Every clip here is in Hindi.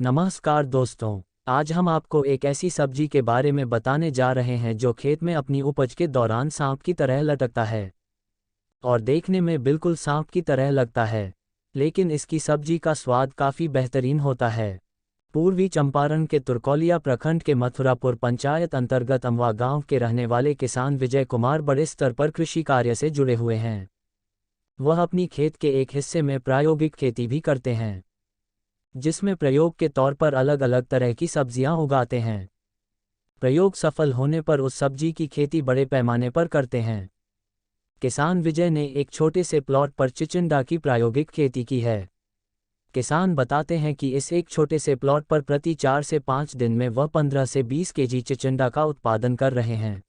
नमस्कार दोस्तों। आज हम आपको एक ऐसी सब्जी के बारे में बताने जा रहे हैं जो खेत में अपनी उपज के दौरान सांप की तरह लटकता है और देखने में बिल्कुल सांप की तरह लगता है, लेकिन इसकी सब्जी का स्वाद काफ़ी बेहतरीन होता है। पूर्वी चंपारण के तुर्कौलिया प्रखंड के मथुरापुर पंचायत अंतर्गत अमवा गांव के रहने वाले किसान विजय कुमार बड़े स्तर पर कृषि कार्य से जुड़े हुए हैं। वह अपनी खेत के एक हिस्से में प्रायोगिक खेती भी करते हैं, जिसमें प्रयोग के तौर पर अलग अलग तरह की सब्जियां उगाते हैं। प्रयोग सफल होने पर उस सब्जी की खेती बड़े पैमाने पर करते हैं। किसान विजय ने एक छोटे से प्लॉट पर चिचिंडा की प्रायोगिक खेती की है। किसान बताते हैं कि इस एक छोटे से प्लॉट पर प्रति 4 से 5 दिन में वह 15 से 20 केजी चिचिंडा का उत्पादन कर रहे हैं।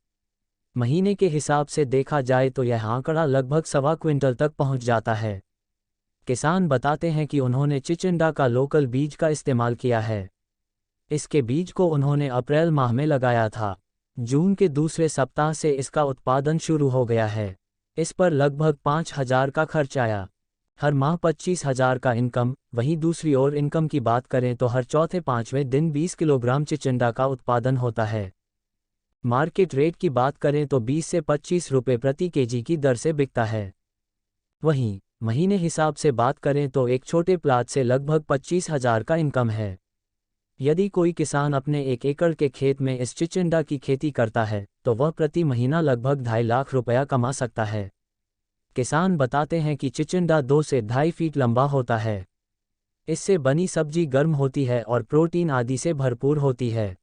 महीने के हिसाब से देखा जाए तो यह आंकड़ा लगभग 1.25 क्विंटल तक पहुंच जाता है। किसान बताते हैं कि उन्होंने चिचिंडा का लोकल बीज का इस्तेमाल किया है। इसके बीज को उन्होंने अप्रैल माह में लगाया था। जून के दूसरे सप्ताह से इसका उत्पादन शुरू हो गया है। इस पर लगभग 5,000 का खर्च आया। हर माह 25,000 का इनकम। वहीं दूसरी ओर इनकम की बात करें तो हर चौथे पांचवें दिन 20 किलोग्राम चिचिंडा का उत्पादन होता है। मार्केट रेट की बात करें तो 20 से 25 रुपये प्रति केजी की दर से बिकता है। वहीं महीने हिसाब से बात करें तो एक छोटे प्लाट से लगभग 25,000 का इनकम है। यदि कोई किसान अपने 1 एकड़ के खेत में इस चिचिंडा की खेती करता है तो वह प्रति महीना लगभग 2.5 लाख रुपया कमा सकता है। किसान बताते हैं कि चिचिंडा 2 से 2.5 फीट लंबा होता है। इससे बनी सब्जी गर्म होती है और प्रोटीन आदि से भरपूर होती है।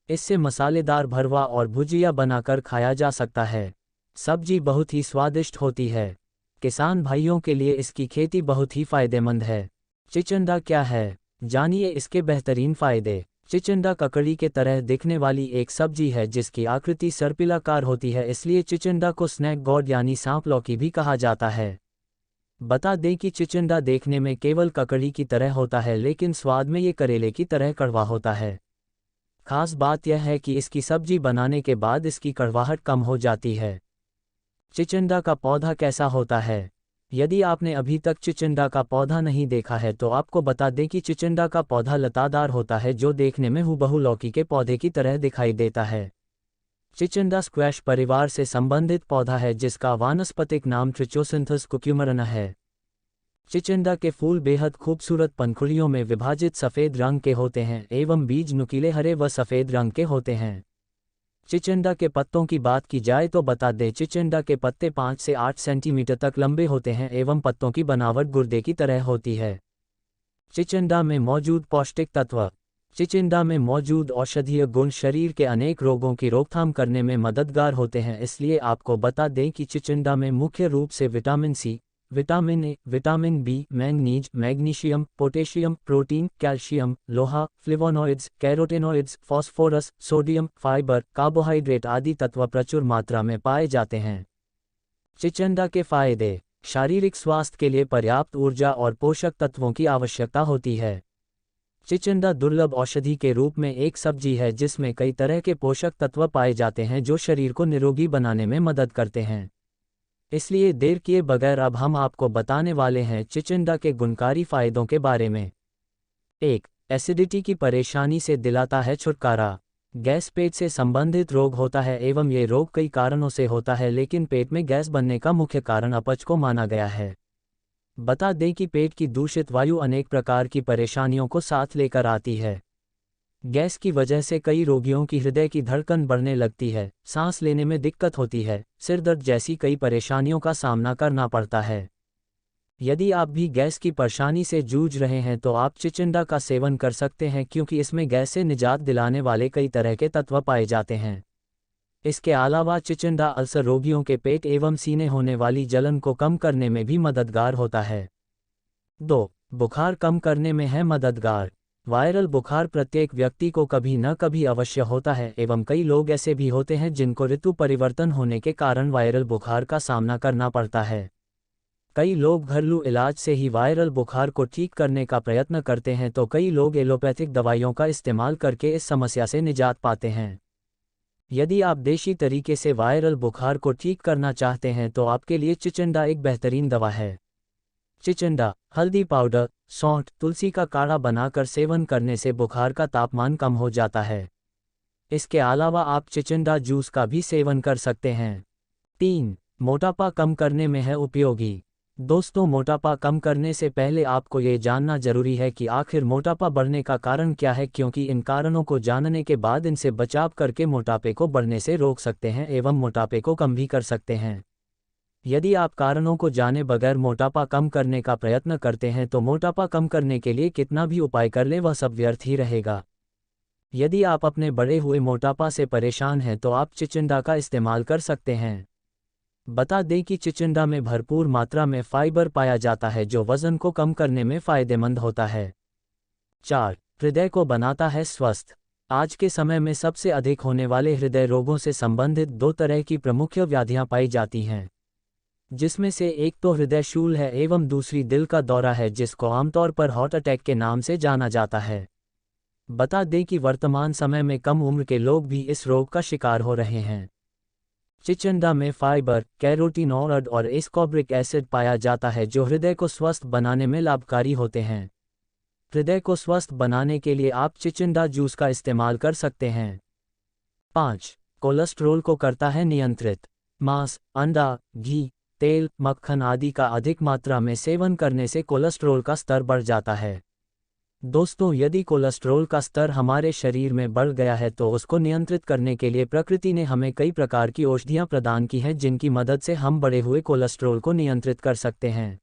इससे मसालेदार भरवा और भुजिया बनाकर खाया जा सकता है। सब्जी बहुत ही स्वादिष्ट होती है। किसान भाइयों के लिए इसकी खेती बहुत ही फायदेमंद है। चिचिंडा क्या है, जानिए इसके बेहतरीन फायदे। चिचिंडा ककड़ी के तरह दिखने वाली एक सब्जी है जिसकी आकृति सर्पिलाकार होती है, इसलिए चिचिंडा को स्नैक गॉड यानी सांप लौकी भी कहा जाता है। बता दें कि चिचिंडा देखने में केवल ककड़ी की तरह होता है, लेकिन स्वाद में ये करेले की तरह कड़वा होता है। खास बात यह है कि इसकी सब्जी बनाने के बाद इसकी कड़वाहट कम हो जाती है। चिचिंडा का पौधा कैसा होता है? यदि आपने अभी तक चिचिंडा का पौधा नहीं देखा है तो आपको बता दें कि चिचिंडा का पौधा लतादार होता है, जो देखने में हूबहू लौकी के पौधे की तरह दिखाई देता है। चिचिंडा स्क्वैश परिवार से संबंधित पौधा है जिसका वानस्पतिक नाम ट्रिचोसिंथस कुक्यूमरना है। चिचिंडा के फूल बेहद खूबसूरत पंखुड़ियों में विभाजित सफ़ेद रंग के होते हैं एवं बीज नुकीले हरे व सफ़ेद रंग के होते हैं। चिचिंडा के पत्तों की बात की जाए तो बता दें, चिचिंडा के पत्ते 5 से 8 सेंटीमीटर तक लंबे होते हैं एवं पत्तों की बनावट गुर्दे की तरह होती है। चिचिंडा में मौजूद पौष्टिक तत्व। चिचिंडा में मौजूद औषधीय गुण शरीर के अनेक रोगों की रोकथाम करने में मददगार होते हैं, इसलिए आपको बता दें कि चिचिंडा में मुख्य रूप से vitamin C, vitamin A, vitamin B, manganese, magnesium, potassium, protein, calcium, लोहा, flavonoids, carotenoids, phosphorus, sodium, fibre, carbohydrate आदि तत्व प्रचुर मात्रा में पाए जाते हैं। चिचिंडा के फायदे। शारीरिक स्वास्थ्य के लिए पर्याप्त ऊर्जा और पोषक तत्वों की आवश्यकता होती है। चिचिंडा दुर्लभ औषधि के रूप में एक सब्जी है जिसमें कई तरह के पोषक तत्व पाए जाते हैं जो शरीर को निरोगी बनाने में मदद करते हैं। इसलिए देर किए बगैर अब हम आपको बताने वाले हैं चिचिंडा के गुणकारी फायदों के बारे में। 1. एसिडिटी की परेशानी से दिलाता है छुटकारा। गैस पेट से संबंधित रोग होता है एवं ये रोग कई कारणों से होता है, लेकिन पेट में गैस बनने का मुख्य कारण अपच को माना गया है। बता दें कि पेट की दूषित वायु अनेक प्रकार की परेशानियों को साथ लेकर आती है। गैस की वजह से कई रोगियों की हृदय की धड़कन बढ़ने लगती है, सांस लेने में दिक्कत होती है, सिर दर्द जैसी कई परेशानियों का सामना करना पड़ता है। यदि आप भी गैस की परेशानी से जूझ रहे हैं तो आप चिचिंडा का सेवन कर सकते हैं, क्योंकि इसमें गैस से निजात दिलाने वाले कई तरह के तत्व पाए जाते हैं। इसके अलावा चिचिंडा अल्सर रोगियों के पेट एवं सीने होने वाली जलन को कम करने में भी मददगार होता है। 2. बुखार कम करने में है मददगार। वायरल बुखार प्रत्येक व्यक्ति को कभी न कभी अवश्य होता है एवं कई लोग ऐसे भी होते हैं जिनको ऋतु परिवर्तन होने के कारण वायरल बुखार का सामना करना पड़ता है। कई लोग घरेलू इलाज से ही वायरल बुखार को ठीक करने का प्रयत्न करते हैं, तो कई लोग एलोपैथिक दवाइयों का इस्तेमाल करके इस समस्या से निजात पाते हैं। यदि आप देशी तरीके से वायरल बुखार को ठीक करना चाहते हैं तो आपके लिए चिचिंडा एक बेहतरीन दवा है। चिचिंडा हल्दी पाउडर, सौंठ, तुलसी का काढ़ा बनाकर सेवन करने से बुखार का तापमान कम हो जाता है। इसके अलावा आप चिचिंडा जूस का भी सेवन कर सकते हैं। 3. मोटापा कम करने में है उपयोगी। दोस्तों, मोटापा कम करने से पहले आपको ये जानना जरूरी है कि आखिर मोटापा बढ़ने का कारण क्या है, क्योंकि इन कारणों को जानने के बाद इनसे बचाव करके मोटापे को बढ़ने से रोक सकते हैं एवं मोटापे को कम भी कर सकते हैं। यदि आप कारणों को जाने बगैर मोटापा कम करने का प्रयत्न करते हैं तो मोटापा कम करने के लिए कितना भी उपाय कर लें वह सब व्यर्थ ही रहेगा। यदि आप अपने बढ़े हुए मोटापा से परेशान हैं तो आप चिचिंडा का इस्तेमाल कर सकते हैं। बता दें कि चिचिंडा में भरपूर मात्रा में फाइबर पाया जाता है जो वजन को कम करने में फायदेमंद होता है। 4. हृदय को बनाता है स्वस्थ। आज के समय में सबसे अधिक होने वाले हृदय रोगों से संबंधित 2 तरह की प्रमुख व्याधियां पाई जाती हैं, जिसमें से एक तो हृदय शूल है एवं दूसरी दिल का दौरा है, जिसको आमतौर पर हार्ट अटैक के नाम से जाना जाता है। बता दें कि वर्तमान समय में कम उम्र के लोग भी इस रोग का शिकार हो रहे हैं। चिचिंडा में फाइबर, कैरोटीनॉइड और एस्कॉर्बिक एसिड पाया जाता है जो हृदय को स्वस्थ बनाने में लाभकारी होते हैं। हृदय को स्वस्थ बनाने के लिए आप चिचिंडा जूस का इस्तेमाल कर सकते हैं। 5. कोलेस्ट्रॉल को करता है नियंत्रित। मांस, अंडा, घी, तेल, मक्खन आदि का अधिक मात्रा में सेवन करने से कोलेस्ट्रॉल का स्तर बढ़ जाता है। दोस्तों, यदि कोलेस्ट्रॉल का स्तर हमारे शरीर में बढ़ गया है तो उसको नियंत्रित करने के लिए प्रकृति ने हमें कई प्रकार की औषधियां प्रदान की हैं जिनकी मदद से हम बढ़े हुए कोलेस्ट्रॉल को नियंत्रित कर सकते हैं।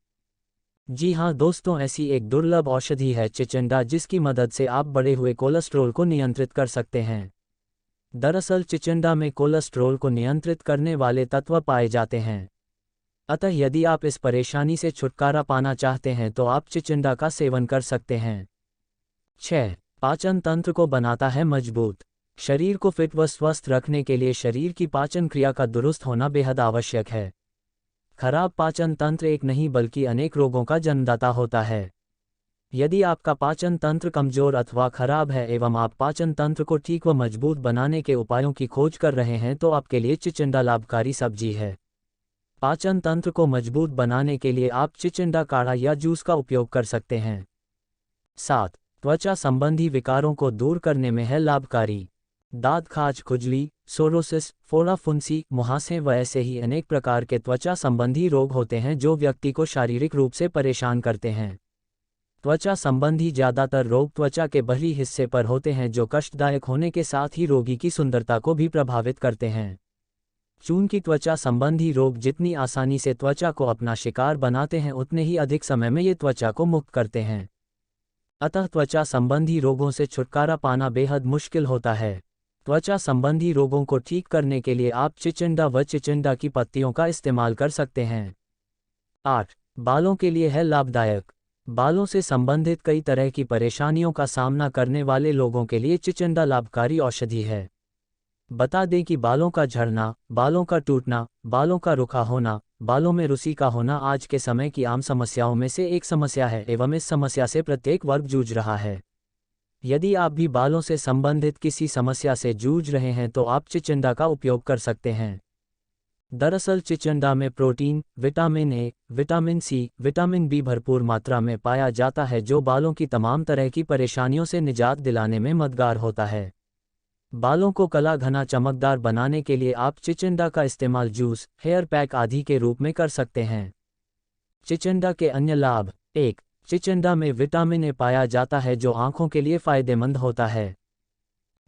जी हाँ दोस्तों, ऐसी एक दुर्लभ औषधि है चिचिंडा, जिसकी मदद से आप बढ़े हुए कोलेस्ट्रॉल को नियंत्रित कर सकते हैं। दरअसल चिचिंडा में कोलेस्ट्रॉल को नियंत्रित करने वाले तत्व पाए जाते हैं। अतः यदि आप इस परेशानी से छुटकारा पाना चाहते हैं तो आप चिचिंडा का सेवन कर सकते हैं। 6. पाचन तंत्र को बनाता है मजबूत। शरीर को फिट व स्वस्थ रखने के लिए शरीर की पाचन क्रिया का दुरुस्त होना बेहद आवश्यक है। खराब पाचन तंत्र एक नहीं बल्कि अनेक रोगों का जन्मदाता होता है। यदि आपका पाचन तंत्र कमजोर अथवा खराब है एवं आप पाचन तंत्र को ठीक व मजबूत बनाने के उपायों की खोज कर रहे हैं तो आपके लिए चिचिंडा लाभकारी सब्जी है। पाचन तंत्र को मजबूत बनाने के लिए आप चिचिंडा काढ़ा या जूस का उपयोग कर सकते हैं। 7. त्वचा संबंधी विकारों को दूर करने में है लाभकारी। दांत खाज, खुजली, सोरोसिस, फोड़ा फुंसी, मुहासे व ऐसे ही अनेक प्रकार के त्वचा संबंधी रोग होते हैं जो व्यक्ति को शारीरिक रूप से परेशान करते हैं। त्वचा संबंधी ज़्यादातर रोग त्वचा के बाहरी हिस्से पर होते हैं जो कष्टदायक होने के साथ ही रोगी की सुंदरता को भी प्रभावित करते हैं। चूंकि त्वचा संबंधी रोग जितनी आसानी से त्वचा को अपना शिकार बनाते हैं उतने ही अधिक समय में ये त्वचा को मुक्त करते हैं। अतः त्वचा संबंधी रोगों से छुटकारा पाना बेहद मुश्किल होता है। त्वचा संबंधी रोगों को ठीक करने के लिए आप चिचिंडा व चिचिंडा की पत्तियों का इस्तेमाल कर सकते हैं। 8. बालों के लिए है लाभदायक। बालों से संबंधित कई तरह की परेशानियों का सामना करने वाले लोगों के लिए चिचिंडा लाभकारी औषधि है। बता दें कि बालों का झड़ना, बालों का टूटना, बालों का रुखा होना, बालों में रुसी का होना आज के समय की आम समस्याओं में से एक समस्या है एवं इस समस्या से प्रत्येक वर्ग जूझ रहा है। यदि आप भी बालों से संबंधित किसी समस्या से जूझ रहे हैं तो आप चिचिंडा का उपयोग कर सकते हैं। दरअसल चिचिंडा में protein, vitamin A, vitamin C, vitamin B भरपूर मात्रा में पाया जाता है जो बालों की तमाम तरह की परेशानियों से निजात दिलाने में मददगार होता है। बालों को काला घना चमकदार बनाने के लिए आप चिचिंडा का इस्तेमाल जूस, हेयर पैक आदि के रूप में कर सकते हैं। चिचिंडा के अन्य लाभ। 1. चिचिंडा में विटामिन ए पाया जाता है जो आंखों के लिए फायदेमंद होता है।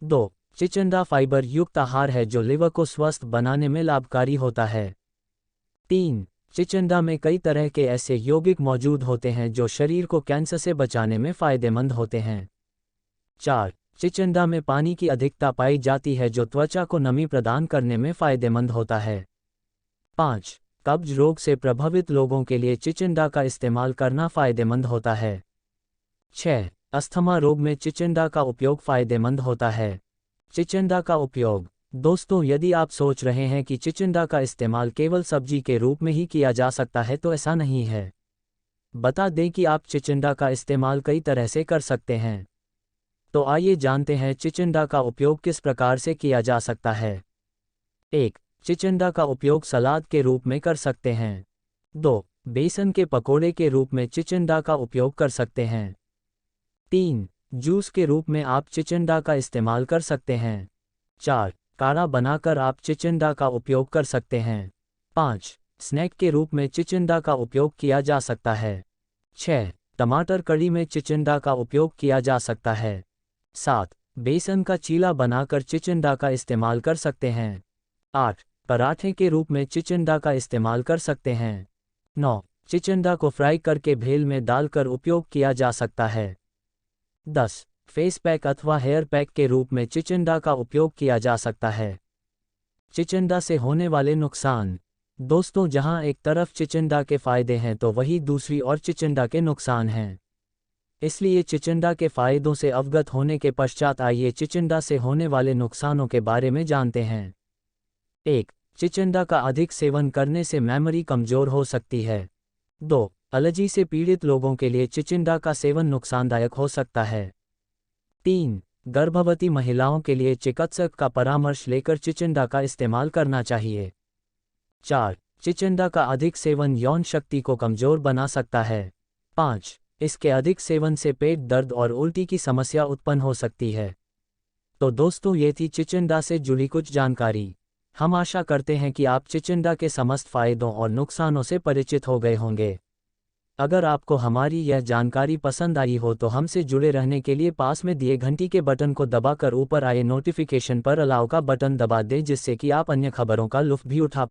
2. चिचिंडा फाइबर युक्त आहार है जो लिवर को स्वस्थ बनाने में लाभकारी होता है। 3. चिचिंडा में कई तरह के ऐसे यौगिक मौजूद होते हैं जो शरीर को कैंसर से बचाने में फायदेमंद होते हैं। 4. चिचिंडा में पानी की अधिकता पाई जाती है जो त्वचा को नमी प्रदान करने में फायदेमंद होता है। 5. कब्ज रोग से प्रभावित लोगों के लिए चिचिंडा का इस्तेमाल करना फायदेमंद होता है। 6. अस्थमा रोग में चिचिंडा का उपयोग फायदेमंद होता है। चिचिंडा का उपयोग। दोस्तों, यदि आप सोच रहे हैं कि चिचिंडा का इस्तेमाल केवल सब्जी के रूप में ही किया जा सकता है तो ऐसा नहीं है। बता दें कि आप चिचिंडा का इस्तेमाल कई तरह से कर सकते हैं। तो आइए जानते हैं चिचिंडा का उपयोग किस प्रकार से किया जा सकता है। 1. चिचिंडा का उपयोग सलाद के रूप में कर सकते हैं। 2. बेसन के पकोड़े के रूप में चिचिण्डा का उपयोग कर सकते हैं। 3. जूस के रूप में आप चिचिण्डा का इस्तेमाल कर सकते हैं। 4. काढ़ा बनाकर आप चिचिण्डा का उपयोग कर सकते हैं। 5. स्नैक के रूप में चिचिण्डा का उपयोग किया जा सकता है। 6. टमाटर कढ़ी में चिचिण्डा का उपयोग किया जा सकता है। 7. बेसन का चीला बनाकर चिचिण्डा का इस्तेमाल कर सकते हैं। 8. पराठे के रूप में चिचिण्डा का इस्तेमाल कर सकते हैं। 9. चिचिण्डा को फ्राई करके भेल में डालकर उपयोग किया जा सकता है। 10. फेस पैक अथवा हेयर पैक के रूप में चिचिण्डा का उपयोग किया जा सकता है। चिचिण्डा से होने वाले नुकसान। दोस्तों, जहां एक तरफ चिचिण्डा के फायदे हैं तो वहीं दूसरी ओर चिचिण्डा के नुकसान हैं। इसलिए चिचिण्डा के फायदों से अवगत होने के पश्चात आइए चिचिण्डा से होने वाले नुकसानों के बारे में जानते हैं। 1. चिचिण्डा का अधिक सेवन करने से मेमोरी कमजोर हो सकती है। 2. एलर्जी से पीड़ित लोगों के लिए चिचिण्डा का सेवन नुकसानदायक हो सकता है। 3. गर्भवती महिलाओं के लिए चिकित्सक का परामर्श लेकर चिचिण्डा का इस्तेमाल करना चाहिए। 4. चिचिण्डा का अधिक सेवन यौन शक्ति को कमजोर बना सकता है। 5. इसके अधिक सेवन से पेट दर्द और उल्टी की समस्या उत्पन्न हो सकती है। तो दोस्तों, ये थी चिचिण्डा से जुड़ी कुछ जानकारी। हम आशा करते हैं कि आप चिचिण्डा के समस्त फायदों और नुकसानों से परिचित हो गए होंगे। अगर आपको हमारी यह जानकारी पसंद आई हो तो हमसे जुड़े रहने के लिए पास में दिए घंटी के बटन को दबाकर ऊपर आए नोटिफिकेशन पर अलाउ का बटन दबा दें, जिससे कि आप अन्य खबरों का लुत्फ भी उठा